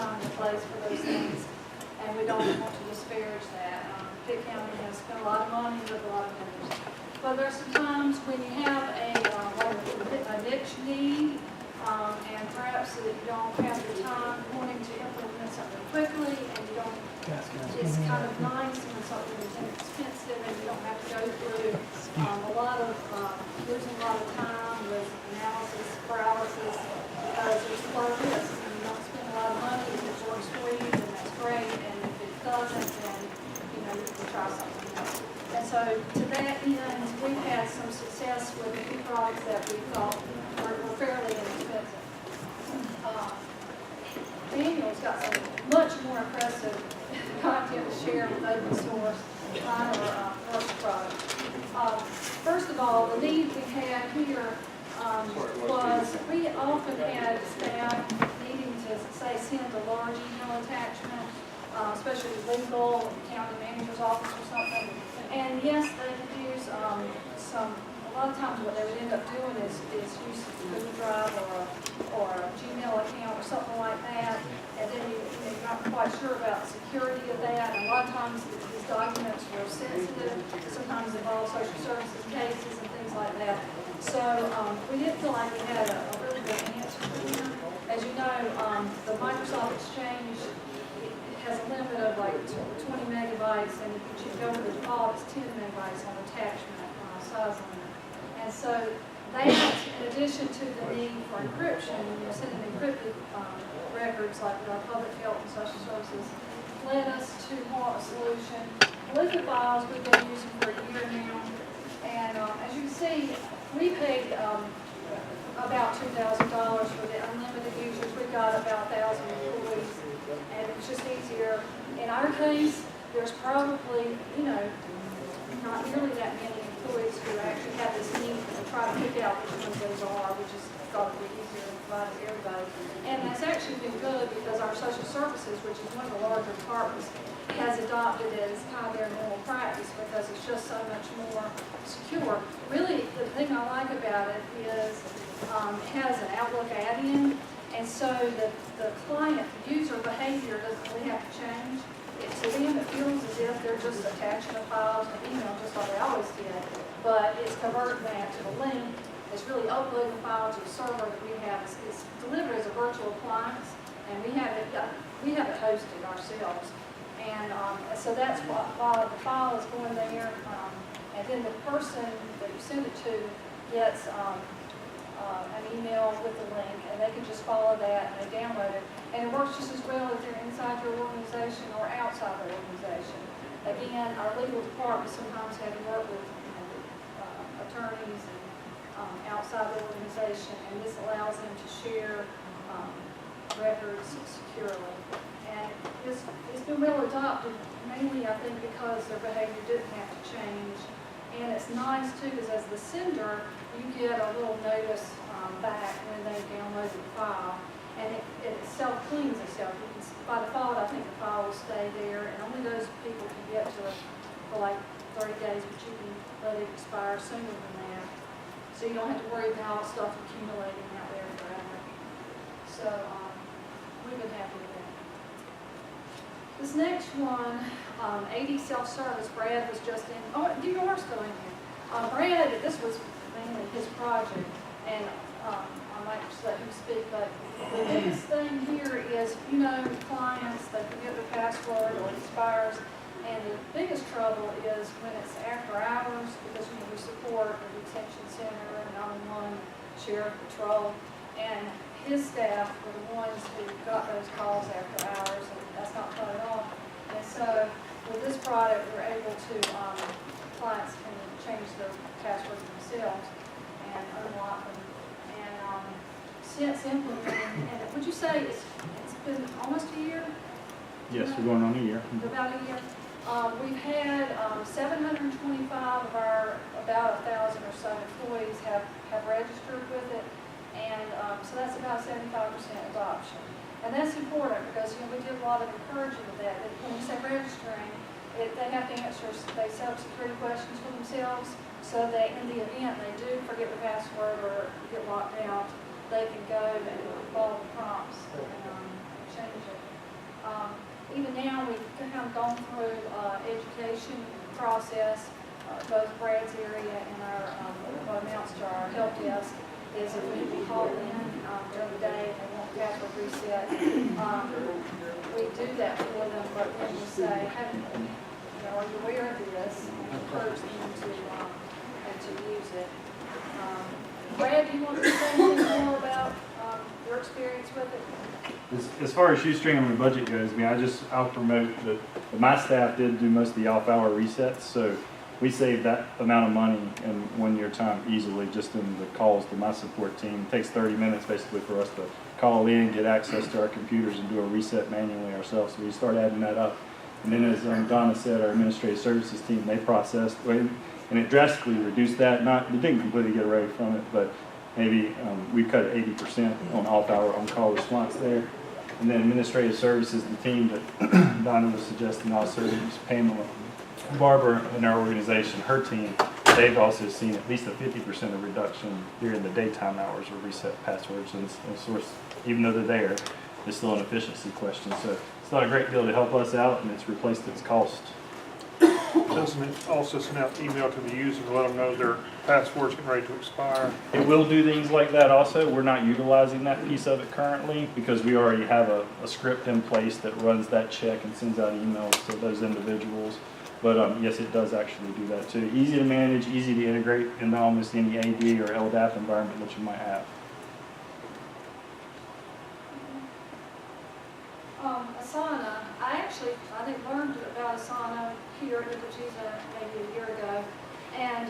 time and place for those things, and we don't want to disparage that. Pitt County has spent a lot of money with a lot of vendors. But there's some times when you have a niche need, and perhaps that you don't have the time wanting to implement something quickly, and you don't, it's kind of nice when something is inexpensive and you don't have to go through losing a lot of time with analysis, paralysis, because there's a lot of risks, and you don't spend a lot of money, if it works for you, then that's great, and if it doesn't, then, you know, you can try something else. And so, to that end, we've had some success with a few products that we thought were fairly inexpensive. Daniel's got some much more impressive content to share with open source on our first product. First of all, the need we had here was we often had staff needing to, say, send a large email attachment, especially legal, county manager's office or something. And yes, they could use a lot of times what they would end up doing is use Google Drive or a Gmail account or something like that. And then you're not quite sure about the security of that. And a lot of times these documents were sensitive, sometimes involve social services cases and things like that. So we didn't feel like we had a really good answer here. As you know, the Microsoft Exchange has a limit of like 20 megabytes, and if you go with the default, it's 10 megabytes on attachment size limit. And so that, in addition to the need for encryption, when you're sending encrypted records like with our public health and social services, led us to want a solution. Liquid files we've been using for a year now, and as you can see, we paid about $2,000 for the unlimited users. We've got about 1,000 employees, and it's just easier. In our case, there's probably, you know, not nearly that many employees who actually have this need to try to pick out which ones those are, which is thought to be easier to provide to everybody. And that's actually been good because our social services, which is one of the larger departments, has adopted it as kind of their normal practice because it's just so much more secure. Really, the thing I like about it is it has an Outlook add-in, and so the client user behavior doesn't really have to change. To them, it feels as if they're just attaching a file to an email just like they always did, but it's converting that to the link. It's really uploading the file to a server that we have. It's delivered as a virtual appliance, and we have it hosted ourselves. And so that's why the file is going there, and then the person that you send it to gets an email with the link, and they can just follow that and they download it. And it works just as well if they're inside your organization or outside the organization. Again, our legal department sometimes have to work with attorneys and outside the organization, and this allows them to share records securely. And it's been well adopted, mainly I think because their behavior didn't have to change. And it's nice too, because as the sender, you get a little notice back when they download the file, and it self-cleans itself. You can, by default, I think the file will stay there, and only those people can get to it for like 30 days, but you can let it expire sooner than that. So you don't have to worry about stuff accumulating out there forever. So we've been happy with that. This next one, AD self-service, Brad was just in, you are still in here. Brad, this was mainly his project, and I might just let him speak, but the biggest thing here is, you know, clients, they forget their password or it expires, and the biggest trouble is when it's after hours, because we support the detention center and 911, sheriff patrol, and his staff were the ones who got those calls after hours, and that's not fun at all. And so with this product, we're able to, clients can change their passwords themselves and unlock them. And since implementing, and would you say it's been almost a year? Yes, we're going on a year. About a year. We've had 725 of our about 1,000 or so employees have registered with it, and so that's about 75% adoption. And that's important because, you know, we did a lot of encouraging with that. When you say registering, they have to answer, they set up security questions for themselves, so that in the event they do forget the password or get locked out, they can go and follow the prompts and change it. now we've kind of gone through education process, both Brad's area and our, what amounts to our help desk, is if people call in during the day and they want password reset, we do that for them, but then we say, are you aware of this? And encourage them to use it. Brad, do you want to say anything more about your experience with it? As far as Shoestring and the budget goes, I mean, I'll promote that my staff did do most of the off-hour resets, so we saved that amount of money in 1 year time easily just in the calls to my support team. It takes 30 minutes basically for us to call in, get access to our computers, and do a reset manually ourselves. So we start adding that up. And then as Donna said, our administrative services team, they processed, and it drastically reduced that. It didn't completely get away from it, but maybe we cut 80% on off-hour on-call response there. And then administrative services, the team that Donna was suggesting also, was Pamela Barber in our organization, her team, they've also seen at least a 50% of reduction during the daytime hours of reset passwords. And of course, even though they're there, it's still an efficiency question. So it's not a great deal to help us out, and it's replaced its cost. Doesn't it also send out email to the user to let them know their password's getting ready to expire? It will do things like that also. We're not utilizing that piece of it currently because we already have a script in place that runs that check and sends out emails to those individuals. But yes, it does actually do that too. Easy to manage, easy to integrate into almost any AD or LDAP environment that you might have. Asana, I think learned about Asana here at Nikojiza maybe a year ago, and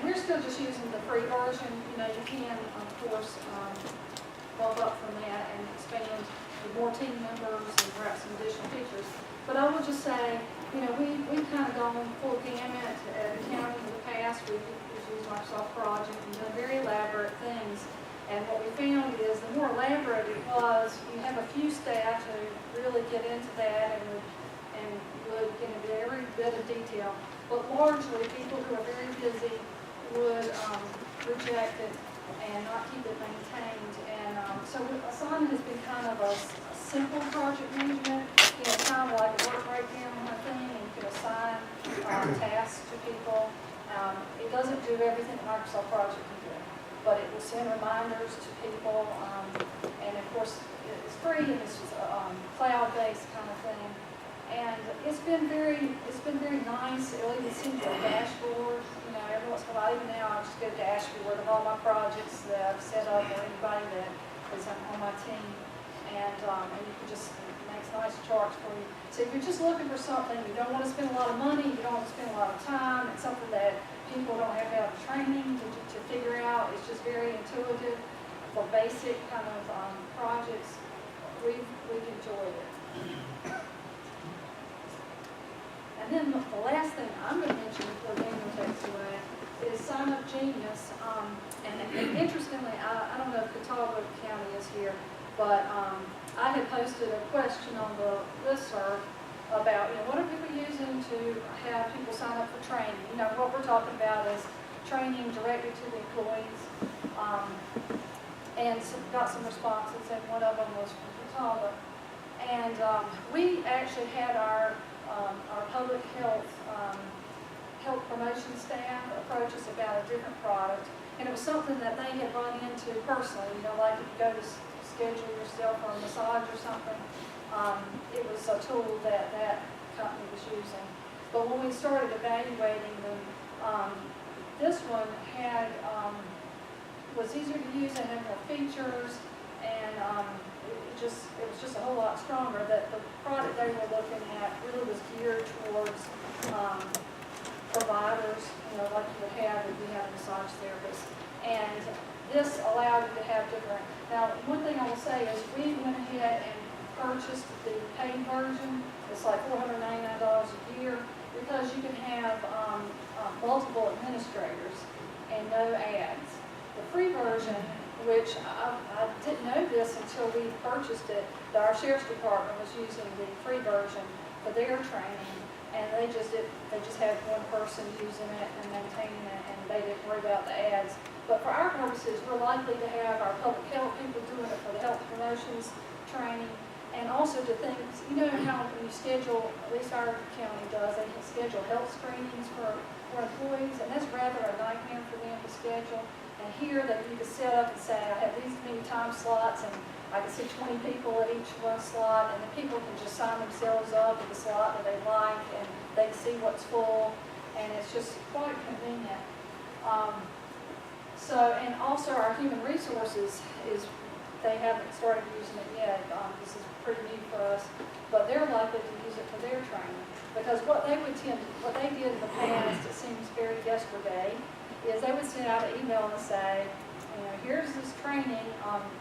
we're still just using the free version. You know, you can of course bump up from that and expand with more team members and perhaps some additional features. But I will just say, you know, we've kind of gone full gamut at accounting in the past. We've used Microsoft Project and done very elaborate things. And what we found is the more elaborate it was, you have a few staff who really get into that and would get into every bit of detail. But largely, people who are very busy would reject it and not keep it maintained. And so Asana has been kind of a simple project management, you know, kind of like a work breakdown kind of thing, and you can assign tasks to people. It doesn't do everything that Microsoft Project can do, but it will send reminders to people, and of course it's free and it's cloud-based kind of thing. And it's been very nice. It'll even send you a dashboard. You know, every once in a while, even now, I just get a dashboard of all my projects that I've set up or anybody that is on my team, and you can just make nice charts for you. So if you're just looking for something, you don't want to spend a lot of money, you don't want to spend a lot of time, it's something that people don't have to have training to figure out. It's just very intuitive for basic kind of projects. We've enjoyed it. And then the last thing I'm going to mention before Daniel takes away is Sign Up Genius. And interestingly, I don't know if Catawba County is here, but I had posted a question on the listserv about, you know, what are people using to have people sign up for training? You know, what we're talking about is training directly to the employees. And so got some responses, and one of them was from Catawba. And we actually had our public health promotion staff approach us about a different product, and it was something that they had run into personally. You know, like if you go to schedule yourself for a massage or something, it was a tool that company was using. But when we started evaluating them, this one was easier to use and had more features, and it was just a whole lot stronger. That the product they were looking at really was geared towards providers, you know, like you would have if you had a massage therapist. And this allowed you to have different. Now, one thing I will say is we went ahead and purchased the paid version. It's like $499 a year because you can have multiple administrators and no ads. The free version, which I didn't know this until we purchased it, that our sheriff's department was using the free version for their training, and they just had one person using it and maintaining it, and they didn't worry about the ads. But for our purposes, we're likely to have our public health people doing it for the health promotions training, And also to things, you know how when you schedule, at least our county does, they can schedule health screenings for employees, and that's rather a nightmare for them to schedule. And here they need to set up and say, I have these many time slots, and I can see 20 people at each one slot, and the people can just sign themselves up at the slot that they like, and they can see what's full, and it's just quite convenient. And also our human resources they haven't started using it yet. This is pretty new for us, but they're likely to use it for their training. Because what they did in the past, it seems very yesterday, is they would send out an email and say, you know, here's this training,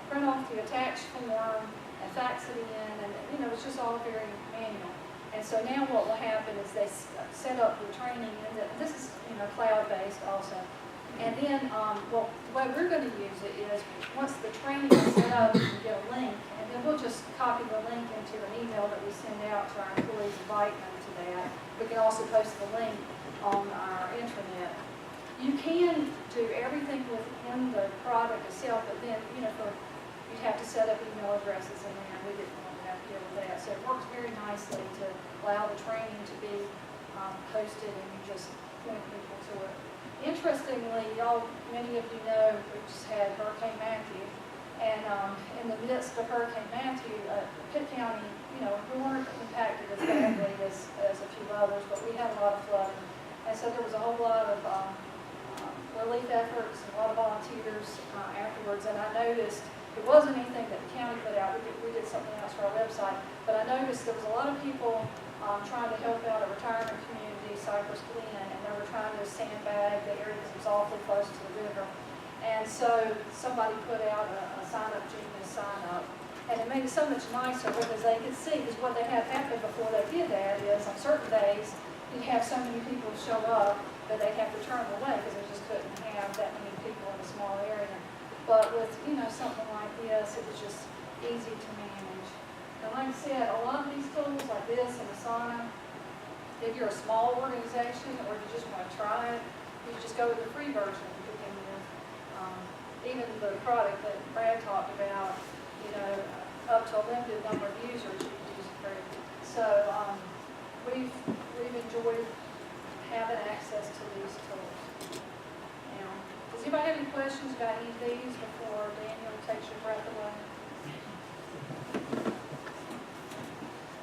print off the attached form and fax it in, and you know, it's just all very manual. And so now what will happen is they set up the training, and this is, you know, cloud-based also. And then, well, the way we're going to use it is once the training is set up, you can get a link, and then we'll just copy the link into an email that we send out to our employees, invite them to that. We can also post the link on our intranet. You can do everything within the product itself, but then, you know, you'd have to set up email addresses in there, and we didn't want to have to deal with that. So it works very nicely to allow the training to be posted, and you just point people to it. Interestingly, many of you know, we just had Hurricane Matthew, and in the midst of Hurricane Matthew, Pitt County, you know, we weren't impacted as badly as a few others, but we had a lot of flooding, and so there was a whole lot of relief efforts and a lot of volunteers afterwards. And I noticed it wasn't anything that the county put out. We did something else for our website, but I noticed there was a lot of people trying to help out a retirement community, Cypress Glen, and they were trying to sandbag the area because it was awfully close to the river. And so somebody put out a sign up, Genius sign up, and it made it so much nicer because they could see, because what they had happen before they did that is on certain days you'd have so many people show up that they'd have to turn them away because they just couldn't have that many people in a small area. But with, you know, something like this, it was just easy to manage. And like I said, a lot of these tools like this and Asana, if you're a small organization or you just want to try it, you just go with the free version to begin with. Even the product that Brad talked about, you know, up to a limited number of users, you can use it free. So we've enjoyed having access to these tools. Now, does anybody have any questions about any of these before Daniel takes your breath away?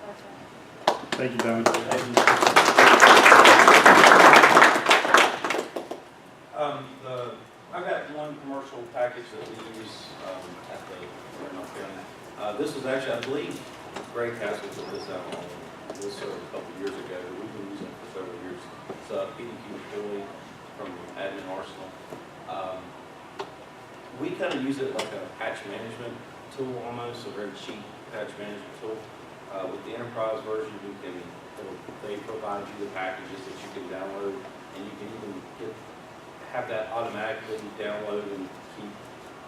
Okay. Thank you, Donna. I've got one commercial package that we use at the Randolph County. This was actually, I believe, Greg Castle put this out on this a couple of years ago. We've been using it for several years. It's a PDQ employee from Admin Arsenal. We kind of use it like a patch management tool almost, a very cheap patch management tool. With the enterprise version, they provide you the packages that you can download, and you can even have that automatically download and keep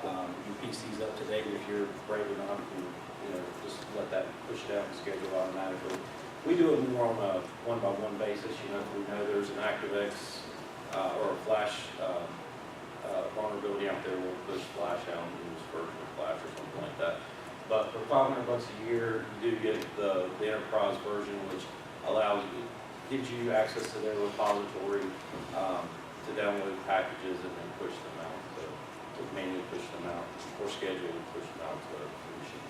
your PCs up to date if you're brave enough, and just let that push it out and schedule automatically. We do it more on a one-by-one basis. If we know there's an ActiveX or a Flash vulnerability out there, we'll push Flash out and use version of Flash or something like that. But for $500 a year, you do get the enterprise version, which gives you access to their repository to download packages and then push them out, to manually push them out, or schedule and push them out to the machine.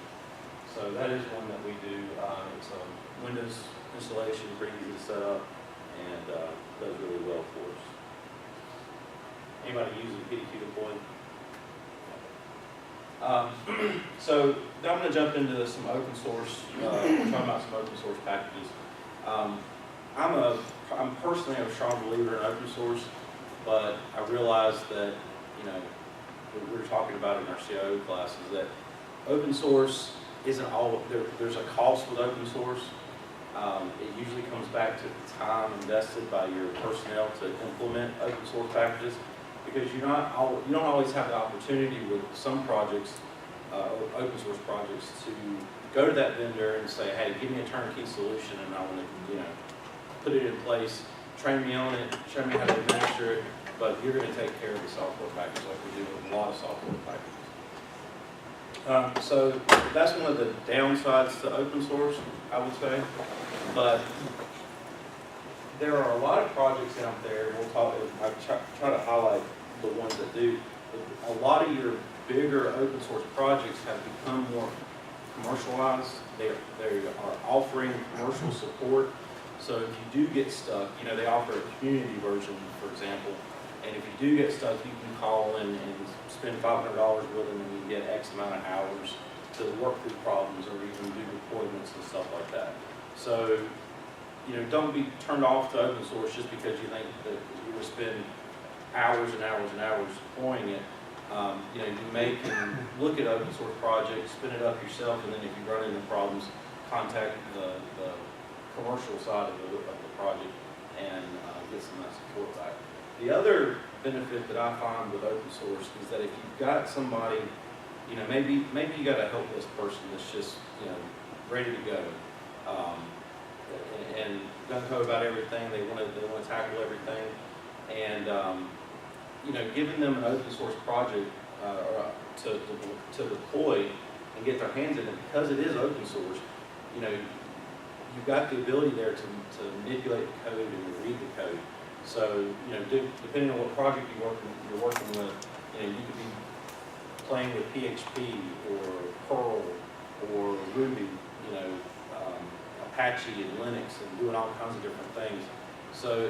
So that is one that we do. It's a Windows installation, pretty easy to set up, and does really well for us. Anybody using PDQ deploy? So now I'm going to jump into some open source. We're talking about some open source packages. I'm personally a strong believer in open source, but I realize that we were talking about in our CIO classes that open source isn't all. There's a cost with open source. It usually comes back to the time invested by your personnel to implement open source packages, because you don't always have the opportunity with some projects, open source projects, to go to that vendor and say, hey, give me a turnkey solution, and I want to put it in place, train me on it, show me how to administer it, but you're going to take care of the software package like we do with a lot of software packages. So that's one of the downsides to open source, I would say. But there are a lot of projects out there, I try to highlight the ones that do. A lot of your bigger open source projects have become more commercialized. They are offering commercial support. So if you do get stuck, they offer a community version, for example. And if you do get stuck, you can call in and spend $500 with them, and you get X amount of hours to work through problems or even do deployments and stuff like that. So, don't be turned off to open source just because you think that you will spend hours and hours and hours deploying it. You may can look at open source projects, spin it up yourself, and then if you run into problems, contact the commercial side of the project and get some of that support back. The other benefit that I find with open source is that if you've got somebody, maybe you got a help desk person that's just, ready to go, and gung-ho about everything. They want to tackle everything, and giving them an open source project to deploy and get their hands in it, because it is open source. You've got the ability there to manipulate the code and read the code. So, depending on what project you're working with, you could be playing with PHP or Perl or Ruby, Apache and Linux, and doing all kinds of different things. So,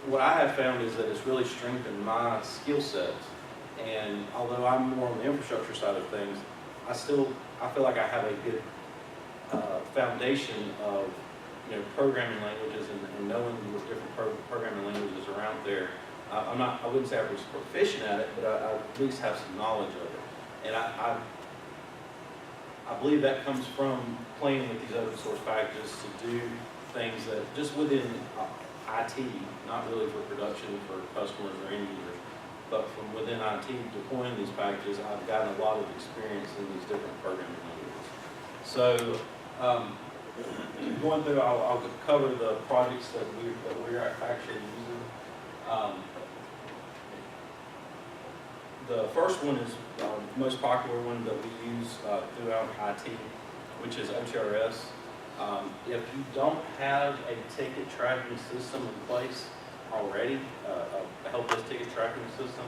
what I have found is that it's really strengthened my skill set. And although I'm more on the infrastructure side of things, I feel like I have a good foundation of programming languages and knowing the different programming languages around there. I wouldn't say I was proficient at it, but I at least have some knowledge of it. And I believe that comes from playing with these open source packages to do things that just within IT, not really for production for customers or end users, but from within IT deploying these packages, I've gotten a lot of experience in these different programming languages. So, going through, I'll cover the projects that we're actually using. The first one is the most popular one that we use throughout IT, which is OTRS. If you don't have a ticket tracking system in place already, a help desk ticket tracking system,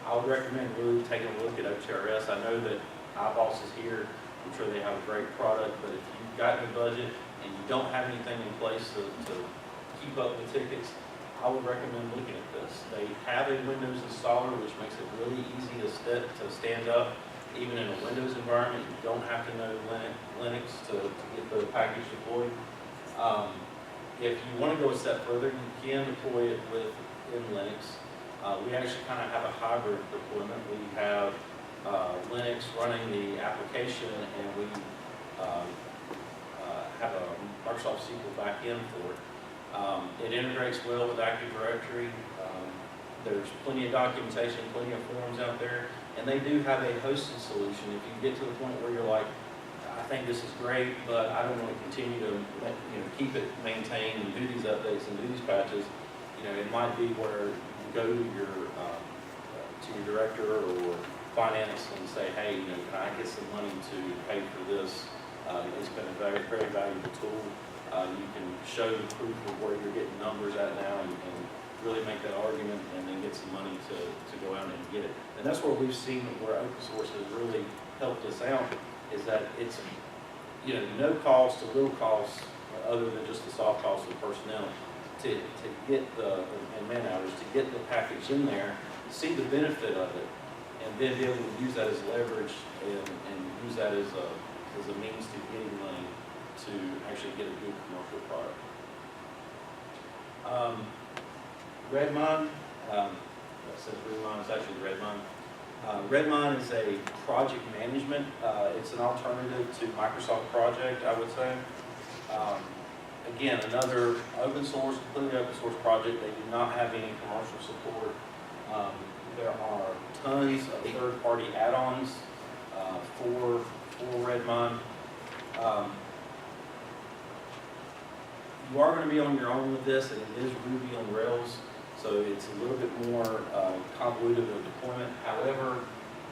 I would recommend really taking a look at OTRS. I know that our bosses here, I'm sure they have a great product, but if you've got your budget and you don't have anything in place to keep up with tickets, I would recommend looking at this. They have a Windows installer, which makes it really easy to stand up. Even in a Windows environment, you don't have to know Linux to get the package deployed. If you want to go a step further, you can deploy it in Linux. We actually kind of have a hybrid deployment. We have Linux running the application, and we have a Microsoft SQL backend for it. It integrates well with Active Directory. There's plenty of documentation, plenty of forums out there, and they do have a hosted solution. If you get to the point where you're like, I think this is great, but I don't want to continue to keep it maintained and do these updates and do these patches, it might be where you go to your director or finance and say, hey, can I get some money to pay for this? It's been a very, very valuable tool. You can show the proof of where you're getting numbers at now and really make that argument and then get some money to go out and get it. And that's where we've seen where open source has really helped us out, is that it's no cost or little cost other than just the soft cost of personnel to get and man hours to get the package in there, see the benefit of it, and then be able to use that as leverage and use that as a means to getting money to actually get a good commercial product. Redmine, that says Redmine, it's actually Redmine. Redmine is a project management. It's an alternative to Microsoft Project, I would say. Again, another open source, completely open source project. They do not have any commercial support. There are tons of third-party add-ons for Redmine. You are going to be on your own with this, and it is Ruby on Rails, so it's a little bit more convoluted of deployment. However,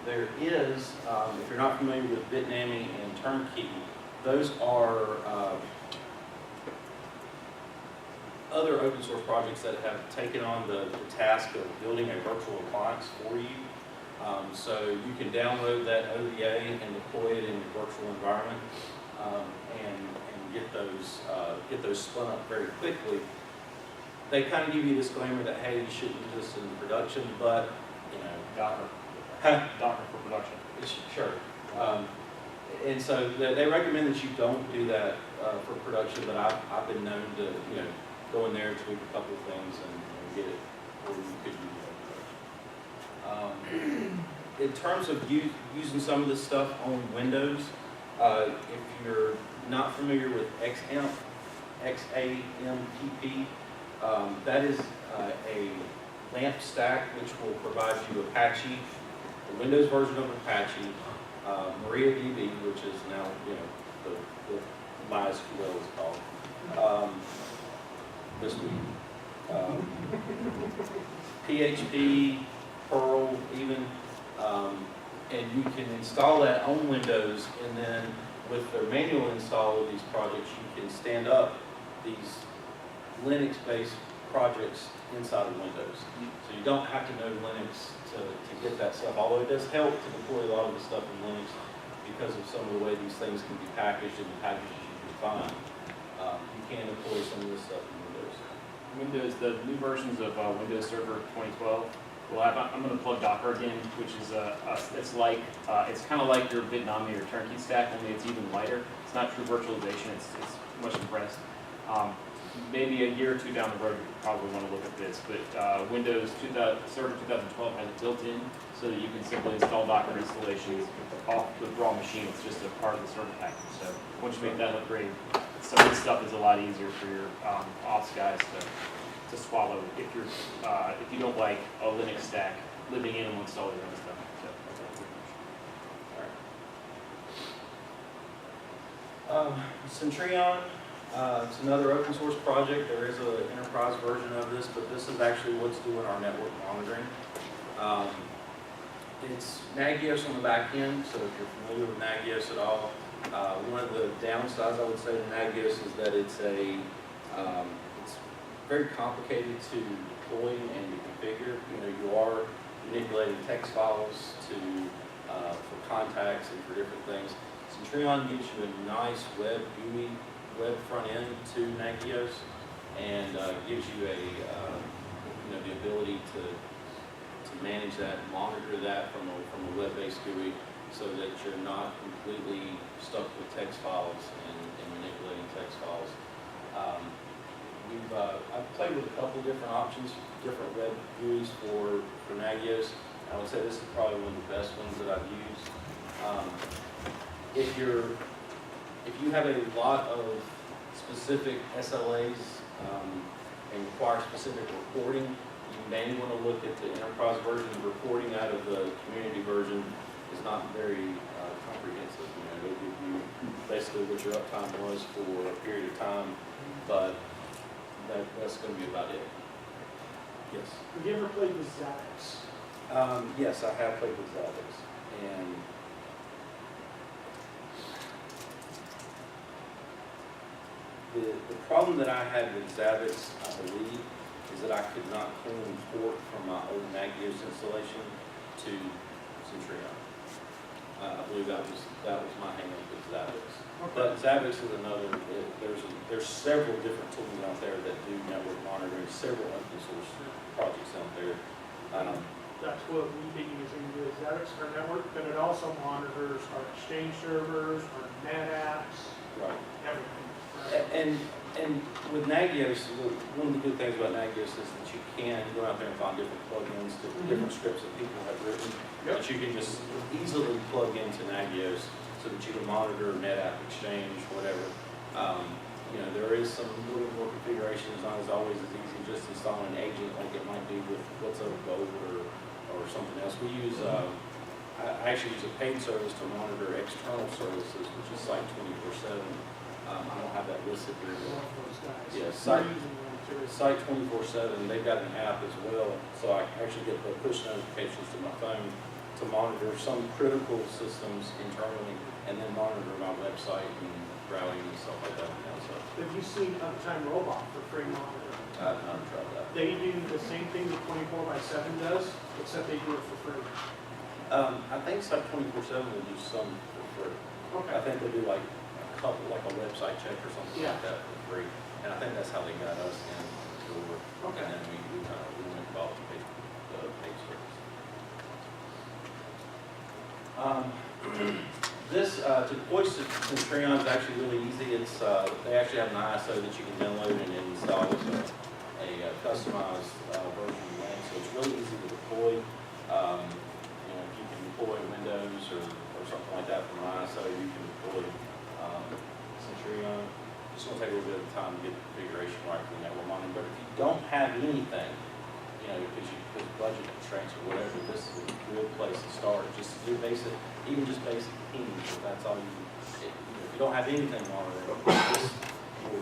there is, if you're not familiar with Bitnami and Turnkey, those are other open source projects that have taken on the task of building a virtual appliance for you. So you can download that ODA and deploy it in your virtual environment, and get those spun up very quickly. They kind of give you a disclaimer that, hey, you shouldn't use this in production, but, you know. Docker for production. Sure. And so they recommend that you don't do that for production, but I've been known to, you know, go in there, tweak a couple of things, and get it where you could use it. In terms of using some of this stuff on Windows, if you're not familiar with XAMPP, that is a LAMP stack which will provide you Apache, the Windows version of Apache, MariaDB, which is now, you know, the MySQL is called, this week, PHP, Perl, even, and you can install that on Windows, and then with the manual install of these projects, you can stand up these Linux-based projects inside of Windows. So you don't have to know Linux to get that stuff, although it does help to deploy a lot of the stuff in Linux because of some of the way these things can be packaged and the packages you can find. You can deploy some of this stuff in Windows. The new versions of Windows Server 2012 will have, I'm going to plug Docker again, which is it's kind of like your Bitnami or Turnkey stack, only it's even lighter. It's not true virtualization. It's much compressed. Maybe a year or two down the road, you probably want to look at this, but Windows Server 2012 has it built in so that you can simply install Docker installations off the raw machine. It's just a part of the server package. So once you make that upgrade, some of this stuff is a lot easier for your ops guys to swallow if you don't like a Linux stack living in amongst all your other stuff. So, Centurion, it's another open source project. There is an enterprise version of this, but this is actually what's doing our network monitoring. It's Nagios on the back end, so if you're familiar with Nagios at all, one of the downsides I would say to Nagios is that it's very complicated to deploy and to configure. You know, you are manipulating text files for contacts and for different things. Centurion gives you a nice web GUI, web front end to Nagios, and gives you the ability to manage that, monitor that from a web-based GUI, so that you're not completely stuck with text files and manipulating text files. I've played with a couple different options, different web GUIs for Nagios. I would say this is probably one of the best ones that I've used. If you have a lot of specific SLAs and require specific reporting, you may want to look at the enterprise version. The reporting out of the community version is not very comprehensive. You know, they'll give you basically what your uptime was for a period of time, but that's going to be about it. Yes. Have you ever played with Zabbix? Yes, I have played with Zabbix, and the problem that I had with Zabbix, I believe, is that I could not clean port from my old Nagios installation to Centurion. I believe that was my hang-up with Zabbix. Okay. But Zabbix is another. There's several different tools out there that do network monitoring. Several open source projects out there. That's what we think is going to do is Zabbix for our network, but it also monitors our Exchange servers, our net apps, Right. everything. And with Nagios, one of the good things about Nagios is that you can go out there and find different plugins to different scripts that people have written that you can just easily plug into Nagios so that you can monitor NetApp, Exchange, whatever. You know, there is some little more configuration. It's not as always as easy just installing an agent like it might be with what's up Gold or something else. We use, I actually use a paid service to monitor external services, which is Site 24/7. I don't have that listed here. One of those guys. Yeah, We're using one too. Site 24/7, they've got an app as well, so I actually get the push notifications to my phone to monitor some critical systems internally, and then monitor my website and routing and stuff like that. So Have you seen Uptime Robot for free monitor? I've not tried that. They do the same thing that 24/7 does, except they do it for free. I think Site 24/7 will do some for free. I think they'll do like a couple, like a website check or something Yeah. like that for free. And I think that's how they got us in the door. Okay. And then we went involved in the paid service. This, to deploy Centurion is actually really easy. It's, they actually have an ISO that you can download and install as a customized version of that. So it's really easy to deploy. You know, if you can deploy Windows or something like that from an ISO, you can deploy Centurion. It's gonna take a little bit of time to get the configuration right for the network monitoring. But if you don't have anything, you know, because budget constraints or whatever, this is a good place to start. Just to do basic, even just basic pings, if that's all if you don't have anything on it, just you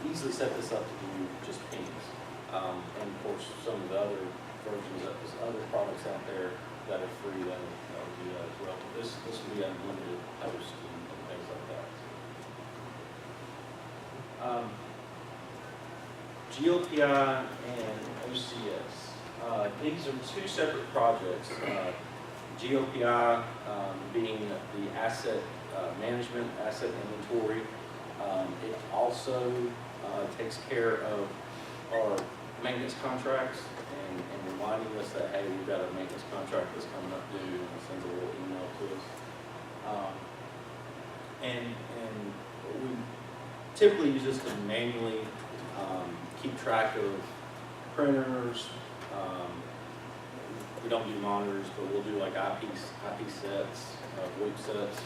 easily set this up to do just pings. And of course, some of the other versions of this, other products out there that are free that will do that as well. But this will be unlimited host and things like that. GLPI and OCS. These are two separate projects. GLPI being the asset management, asset inventory. It also takes care of our maintenance contracts and reminding us that, hey, we've got a maintenance contract that's coming up due, and it sends a little email to us. And we typically use this to manually keep track of printers. We don't do monitors, but we'll do like IP sets, VoIP sets.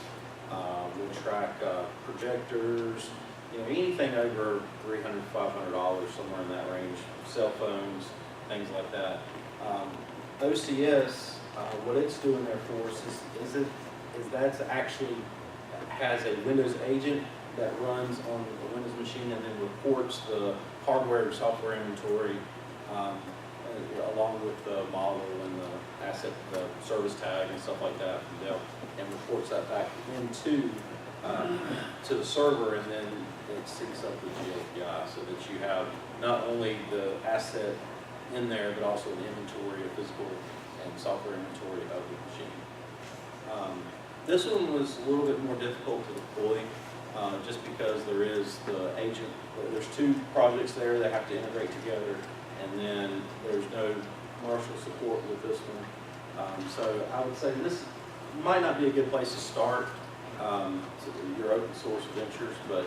We'll track projectors, you know, anything over $300, $500, somewhere in that range. Cell phones, things like that. OCS, what it's doing there for us is that's actually has a Windows agent that runs on the Windows machine and then reports the hardware and software inventory along with the model and the asset, the service tag and stuff like that from Dell, and reports that back into to the server, and then it syncs up with GLPI so that you have not only the asset in there, but also the inventory of physical and software inventory of the machine. This one was a little bit more difficult to deploy just because there is the agent, there's two projects there that have to integrate together, and then there's no commercial support with this one. So I would say this might not be a good place to start your open source ventures, but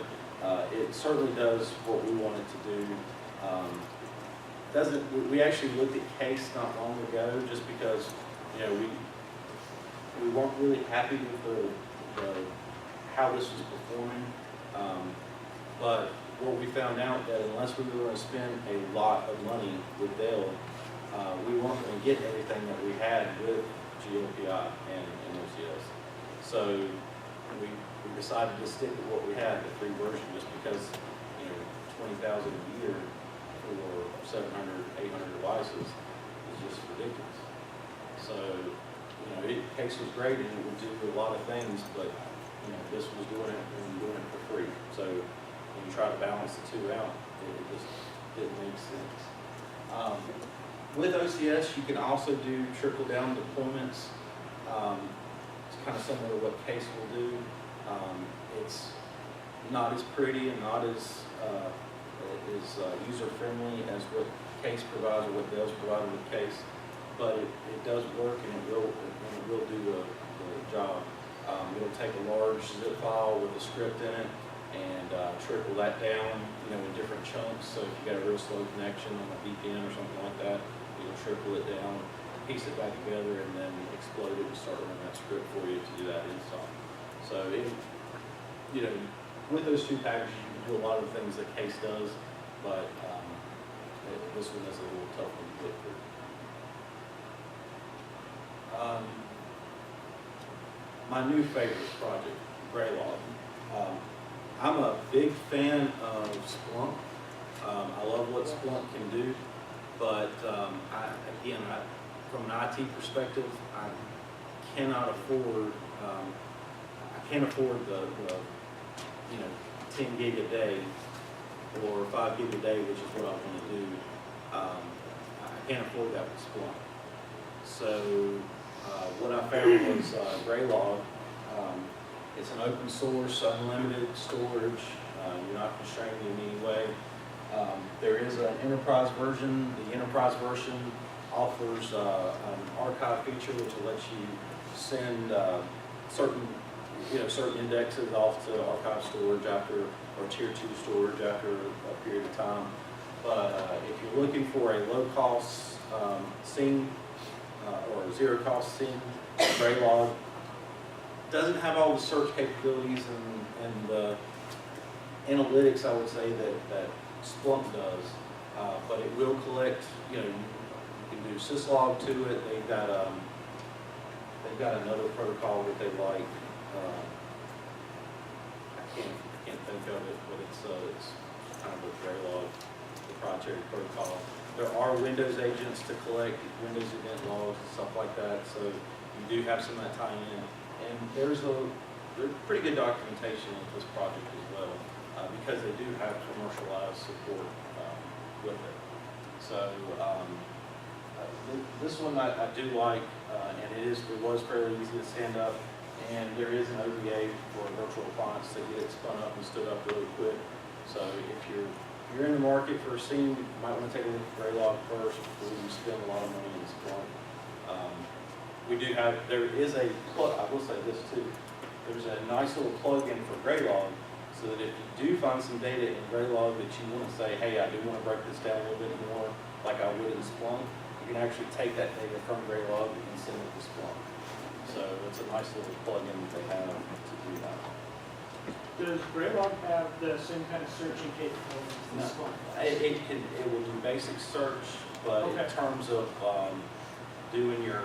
it certainly does what we want it to do. We actually looked at case not long ago just because, you know, we weren't really happy with how this was performing, but what we found out that unless we were going to spend a lot of money with Dell, we weren't going to get everything that we had with GLPI and OCS. So we decided to stick with what we had, the free version, just because, you know, $20,000 a year for 700, 800 devices is just ridiculous. So, you know, case was great and it would do a lot of things, but you know, this was doing it and doing it for free. So when you try to balance the two out, it just didn't make sense. With OCS, you can also do trickle down deployments. It's kind of similar to what Case will do. It's not as pretty and not as user friendly as what Case provides or what Dell's provided with Case, but it does work and it will do the job. It'll take a large zip file with a script in it and trickle that down, you know, in different chunks. So if you got a real slow connection on a VPN or something like that, it'll trickle it down, piece it back together, and then explode it and start running that script for you to do that install. So it, you know, with those two packages, you can do a lot of the things that Case does, but this one is a little tough one to get through. My new favorite project, Graylog. I'm a big fan of Splunk. I love what Splunk can do, but from an IT perspective, I cannot afford, I can't afford the, 10 gig a day or 5 gig a day, which is what I want to do. I can't afford that with Splunk. So what I found was Graylog. It's an open source, unlimited storage. You're not constrained in any way. There is an enterprise version. The enterprise version offers an archive feature which will let you send certain indexes off to archive storage after, or tier 2 storage after a period of time. But if you're looking for a low-cost scene or zero-cost scene, Graylog doesn't have all the search capabilities and the analytics, I would say, that Splunk does. But it will collect, you can do syslog to it. They've got another protocol that they like. I can't think of it, but it's kind of a Graylog proprietary protocol. There are Windows agents to collect Windows event logs and stuff like that, so you do have some of that tie in. And there's pretty good documentation of this project as well, because they do have commercialized support with it. So this one I do like, and it was fairly easy to stand up. And there is an OVA for a virtual appliance to get it spun up and stood up really quick. So if you're in the market for a scene, you might want to take a look at Graylog first before you spend a lot of money in Splunk. There is a plug, I will say this too, there's a nice little plug-in for Graylog, so that if you do find some data in Graylog that you want to say, hey, I do want to break this down a little bit more like I would in Splunk, you can actually take that data from Graylog and send it to Splunk. So it's a nice little plug-in that they have to do that. Does Graylog have the same kind of searching capabilities as Splunk? It will do basic search, but Okay. in terms of doing your,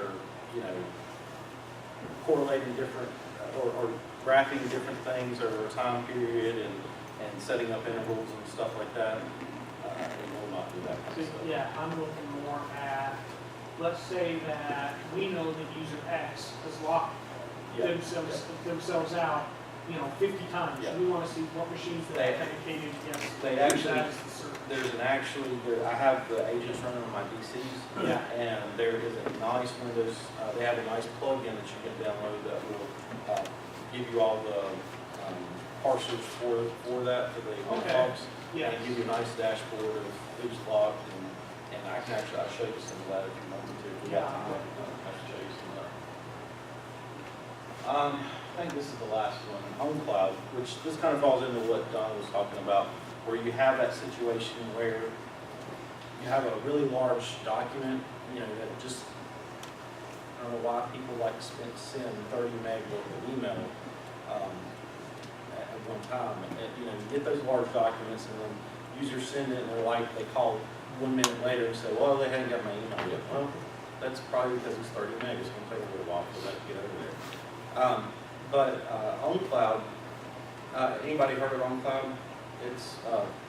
correlating different or graphing different things over a time period and setting up intervals and stuff like that, it will not do that kind So, of stuff. yeah, I'm looking more at, let's say that we know that user X has locked Yeah. themselves out, 50 times. Yeah. We want to see what machines that They- authenticated against. they actually- that as the server. I have the agents running on my PCs. Yeah. And there is a nice Windows, they have a nice plugin that you can download that will give you all the parsers for that, for the Okay. logs. Yeah. And give you a nice dashboard of who's logged, and I can actually, I'll show you some of that if you want me to. If we got time, I can show you some of that. I think this is the last one, Home Cloud, which this kind of falls into what Donna was talking about, where you have that situation where you have a really large document, that just, I don't know why people like to send 30 meg of email at one time. And, you get those large documents and then users send it and they call 1 minute later and say, well, they hadn't got my email yet. Well, that's probably because it's 30 meg. It's going to take a little while for that to get over there. But OnCloud, anybody heard of OnCloud? It's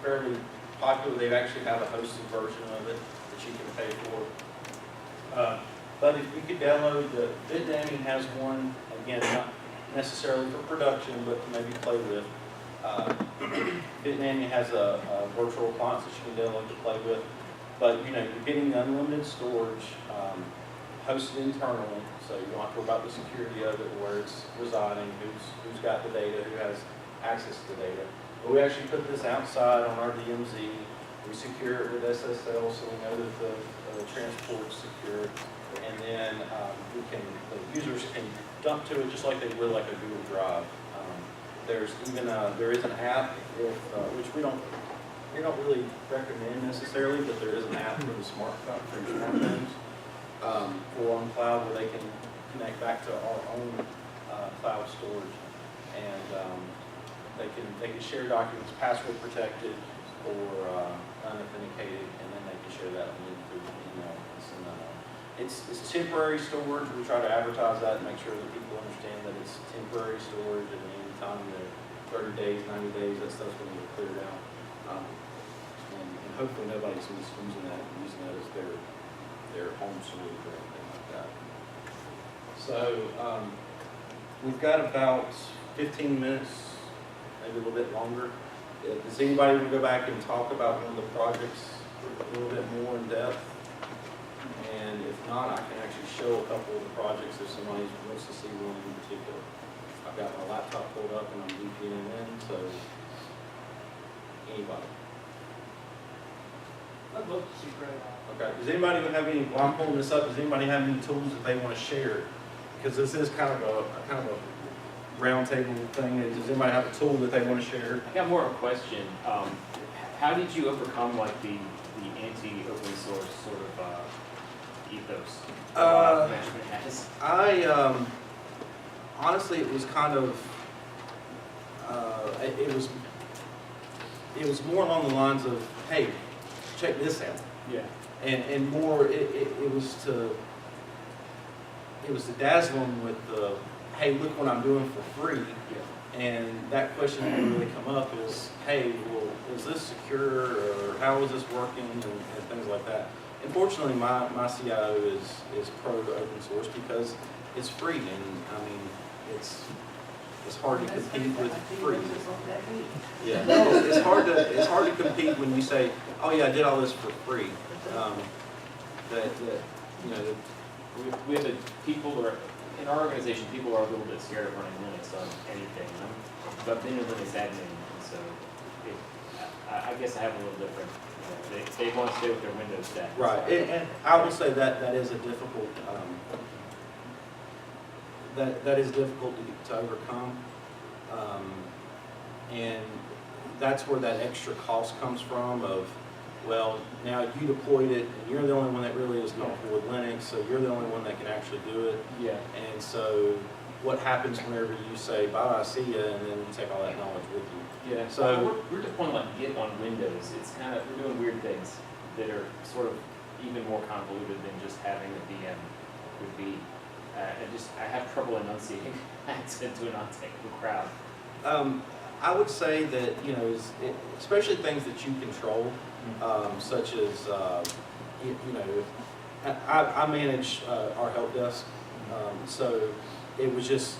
fairly popular. They actually have a hosted version of it that you can pay for. But if you could download BitNaming has one, again, not necessarily for production, but to maybe play with. BitNaming has a virtual appliance that you can download to play with. But you're getting unlimited storage, hosted internally, so you don't have to worry about the security of it, where it's residing, who's got the data, who has access to the data. But we actually put this outside on our DMZ. We secure it with SSL, so we know that the transport's secure. And then the users can dump to it just like they would like a Google Drive. There is an app which we don't really recommend necessarily, but there is an app for the smartphones for OnCloud where they can connect back to our own cloud storage, and they can share documents password protected or unauthenticated, and then they can share that link through email. It's temporary storage. We try to advertise that and make sure that people understand that it's temporary storage, and anytime they're 30 days, 90 days, that stuff's going to get cleared out. And hopefully nobody's using that as their home solution or anything like that. So, we've got about 15 minutes, maybe a little bit longer. Does anybody want to go back and talk about one of the projects a little bit more in depth? And if not, I can actually show a couple of the projects if somebody wants to see one in particular. I've got my laptop pulled up and I'm VPNing in, so anybody. I'd love to see Randolph. Okay, does anybody have any, while I'm pulling this up, does anybody have any tools that they want to share? Because this is kind of a round table thing. Does anybody have a tool that they want to share? I got more of a question. How did you overcome like the anti-open source sort of ethos that management has? Honestly, it was kind of, it was more along the lines of, hey, check this out. Yeah. And more, it was to dazzle them with the, hey, look what I'm doing for free. Yeah. And that question that would really come up is, hey, well, is this secure, or how is this working, and things like that. Unfortunately, my CIO is pro open source because it's free, and I mean, it's hard to compete with free. Yeah, no, it's hard to compete when you say, oh yeah, I did all this for free. We have people who are, in our organization, people are a little bit scared of running Linux on anything. But I've been a Linux admin, and so I guess I have a little different. They want to stay with their Windows stack. Right, and I will say that is a difficult, that is difficult to overcome. And that's where that extra cost comes from of, well, now you deployed it, and you're the only one that really is comfortable with Linux, so you're the only one that can actually do it. Yeah. And so what happens whenever you say, bye, I see you, and then you take all that knowledge with you? Yeah, So we're deploying like Git on Windows. It's kind of, we're doing weird things that are sort of even more convoluted than just having a VM would be. I have trouble enunciating accent to a non-technical crowd. I would say that, especially things that you control, such as, I manage our help desk, so it was just,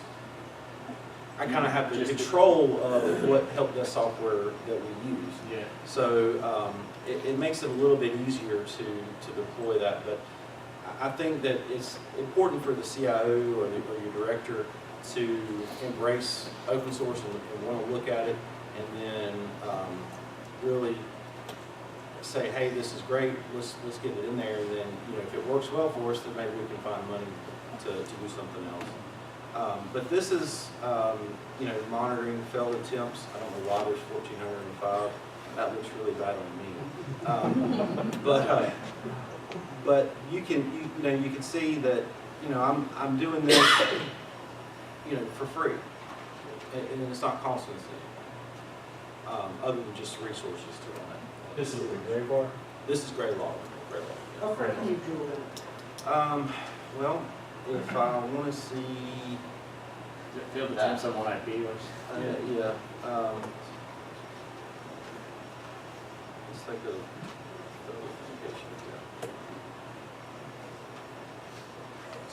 I kind of have the control of what help desk software that we use. Yeah. So it makes it a little bit easier to deploy that, but I think that it's important for the CIO or your director to embrace open source and want to look at it, and then really say, hey, this is great, let's get it in there, and then if it works well for us, then maybe we can find money to do something else. But this is monitoring failed attempts. I don't know why there's 1,405. That looks really bad on me. But you can see that I'm doing this for free, and it's not costing us anything other than just resources to run it. This is the gray bar? This is gray log. How far can you drill in? Well, if I want to see, Field attempts on one IP or let's take a authentication here.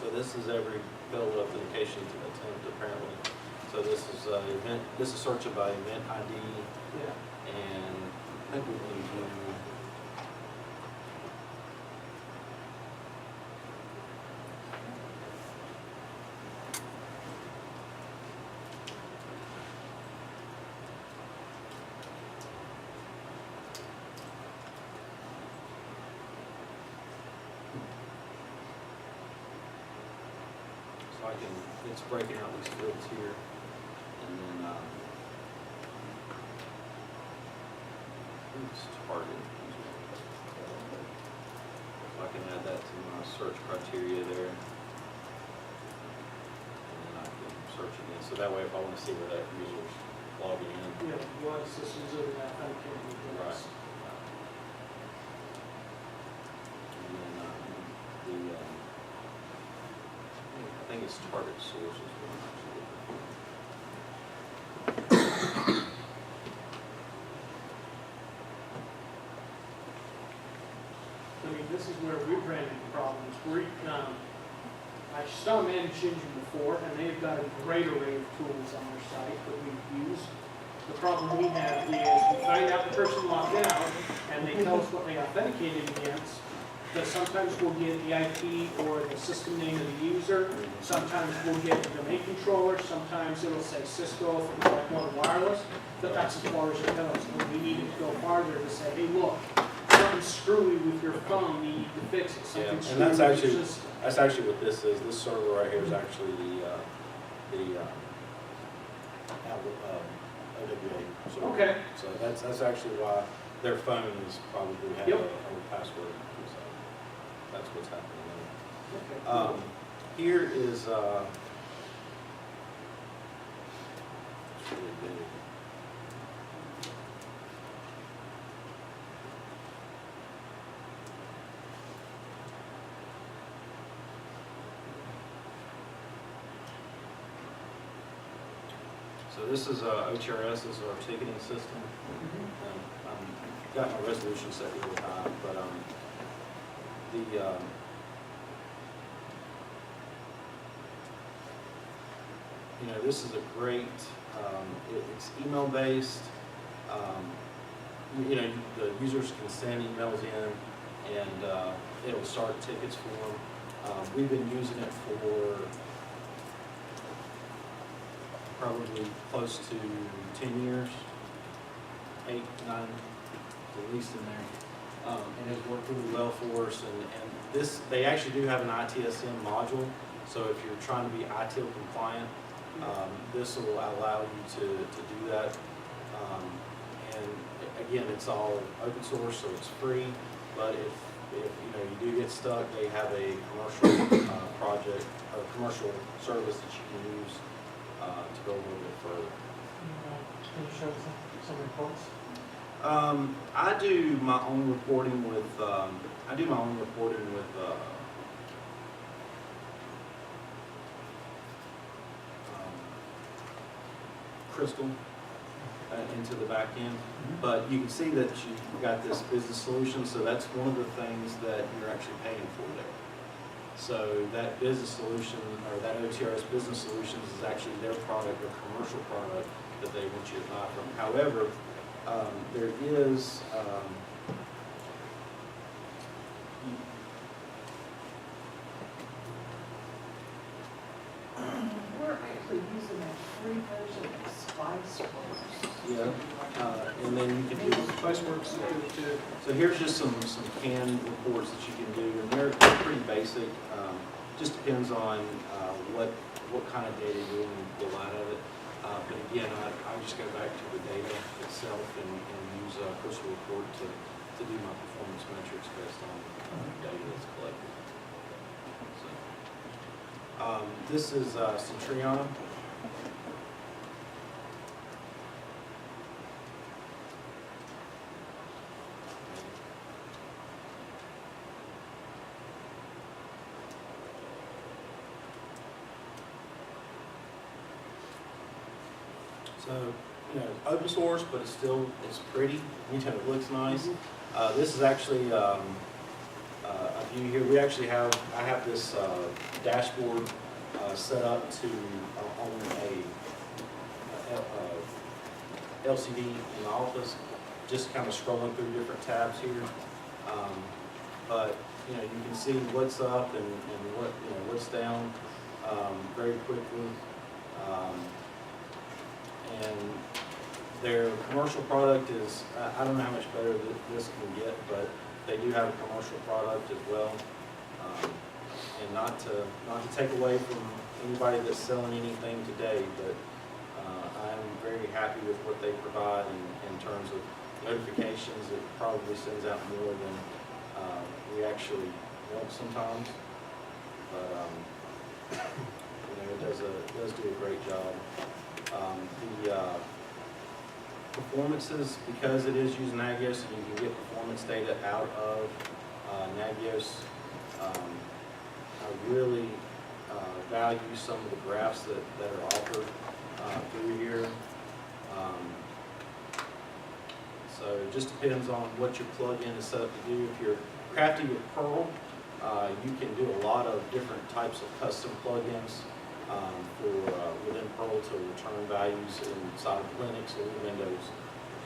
So this is every failed authentication attempt apparently. So this is event. This is searching by event ID, Yeah. and I think we can do. So it's breaking out these fields here, and then, oops, target. So I can add that to my search criteria there. And then I can search again, so that way if I want to see where that user's logging in. Yeah, what systems are that authenticated? Right. And then, I think it's target sources. I mean, this is where we've ran into problems. I I saw Managed Engine before, and they've got a great array of tools on their site that we use. The problem we have is we find out the person logged out, and they tell us what they authenticated against, but sometimes we'll get the IP or the system name of the user, sometimes we'll get the domain controller, sometimes it'll say Cisco if it's like one wireless, but that's as far as it goes. And we need it to go farther to say, hey, look, something's screwy with your phone, you need to fix it. Yeah, Something's and that's screwy with actually, your system. that's actually what this is. This server right here is actually the OWA server. Okay. So that's actually why their phones probably have Yep. a password. So that's what's happening there. Okay. Here is, it's really big. So this is OTRS, this is our ticketing system. Got my resolution set really high, but you know, this is a great, it's email based. You know, the users can send emails in and it'll start tickets for them. We've been using it for probably close to 10 years, 8, 9, at least in there. And it's worked really well for us. And this, they actually do have an ITSM module. So if you're trying to be ITIL compliant, this will allow you to do that. And again, it's all open source, so it's free. But if you know you do get stuck, they have a commercial project or commercial service that you can use to go a little bit further. Can you show some reports? I do my own reporting with Crystal into the back end. But you can see that you've got this business solution, so that's one of the things that you're actually paying for there. So that business solution, or that OTRS business solutions, is actually their product, their commercial product that they want you to buy from. However, there is we're actually using a free version of SpiceWorks. yeah, and then you can do Spiceworks to So here's just some canned reports that you can do, and they're pretty basic. Just depends on what kind of data you want to pull out of it. But again, I just go back to the data itself and use Crystal Report to do my performance metrics based on data that's collected. So, this is Centurion. So, you know, it's open source, but it's pretty. You know, it looks nice. This is actually a view here. I have this dashboard set up to on a LCD in the office, just kind of scrolling through different tabs here. But you know, you can see what's up and what's down very quickly. And their commercial product is, I don't know how much better this can get, but they do have a commercial product as well. And not to take away from anybody that's selling anything today, but I'm very happy with what they provide in terms of notifications. It probably sends out more than we actually want sometimes. But you know, it does do a great job. The performances, because it is using Nagios, and you can get performance data out of Nagios. I really value some of the graphs that are offered through here. So it just depends on what your plugin is set up to do. If you're crafting with Perl, You can do a lot of different types of custom plugins within Perl to return values inside of Linux or Windows,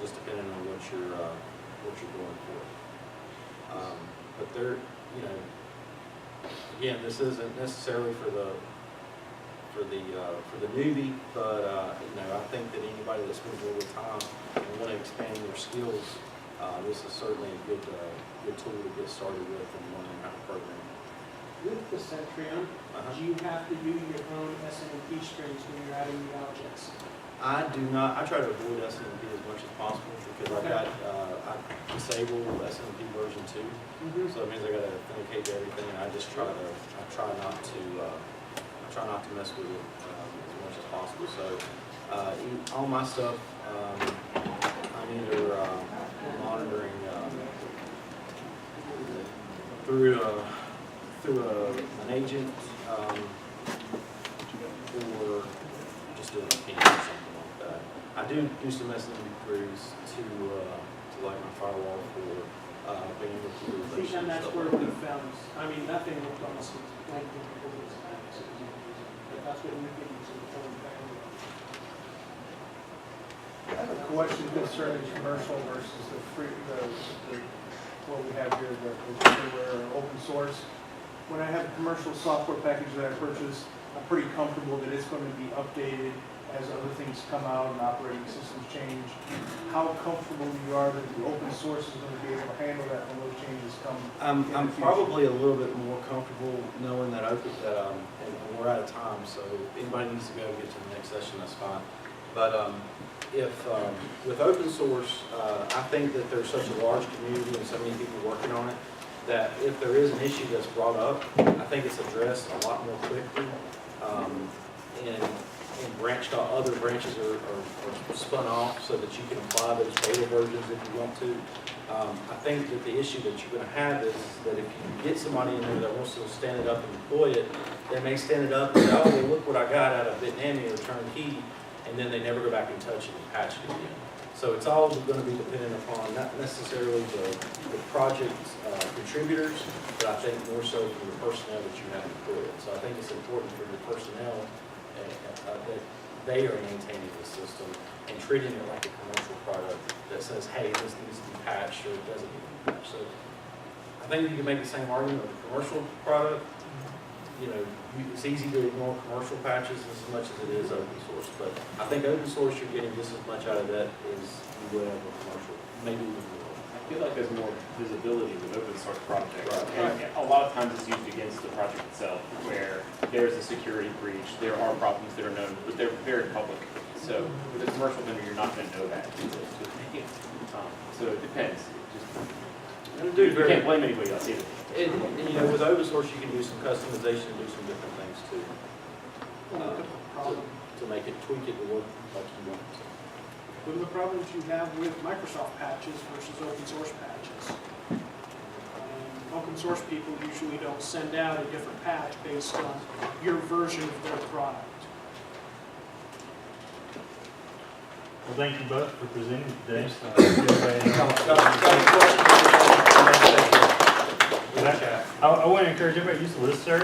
just depending on what you're going for. But there, you know, again, this isn't necessarily for the newbie, but you know, I think that anybody that spends a little time and want to expand their skills, this is certainly a good tool to get started with and learning how to program. With the Centrion, do you have to do your own SNMP strings when you're adding the objects? I do not. I try to avoid SNMP as much as possible because I've got I disable SNMP version 2, so it means I got to authenticate to everything. And I try not to mess with it as much as possible. So all my stuff, I'm either monitoring through an agent or just doing a ping or something like that. I do some SNMP queries to like my firewall for being able to do See, and that's where we found, I mean, that thing looked almost like but that's what we could use in the phone back. I have a question concerning commercial versus the free, what we have here, the freeware or open source. When I have a commercial software package that I purchase, I'm pretty comfortable that it's going to be updated as other things come out and operating systems change. How comfortable you are that the open source is going to be able to handle that when those changes come? I'm probably a little bit more comfortable knowing that and we're out of time, so if anybody needs to go get to the next session, that's fine. But if with open source, I think that there's such a large community and so many people working on it that if there is an issue that's brought up, I think it's addressed a lot more quickly and branched off. Other branches are spun off so that you can apply those beta versions if you want to. I think that the issue that you're going to have is that if you get somebody in there that wants to stand it up and deploy it, they may stand it up and say, oh, well, look what I got out of Bitnami or turnkey, and then they never go back and touch it and patch it again. So it's all going to be dependent upon not necessarily the project contributors, but I think more so for the personnel that you have employed. So I think it's important for your personnel that they are maintaining the system and treating it like a commercial product that says, hey, this needs to be patched or it doesn't need to be patched. So I think you can make the same argument with a commercial product. You know, it's easy to ignore commercial patches as much as it is open source, but I think open source you're getting just as much out of that as you would have with commercial, maybe even more. I feel like there's more visibility with open source projects. Right. And a lot of times it's used against the project itself, where there's a security breach, there are problems that are known, but they're very public. So with a commercial vendor, you're not going to know that. So it depends. You can't blame anybody else either. And you know, with open source, you can do some customization and do some different things too, to make it, tweak it to work like you want it to. What are the problems you have with Microsoft patches versus open source patches? Open source people usually don't send out a different patch based on your version of their product. Well, thank you both for presenting today. I want to encourage everybody to use the listserv.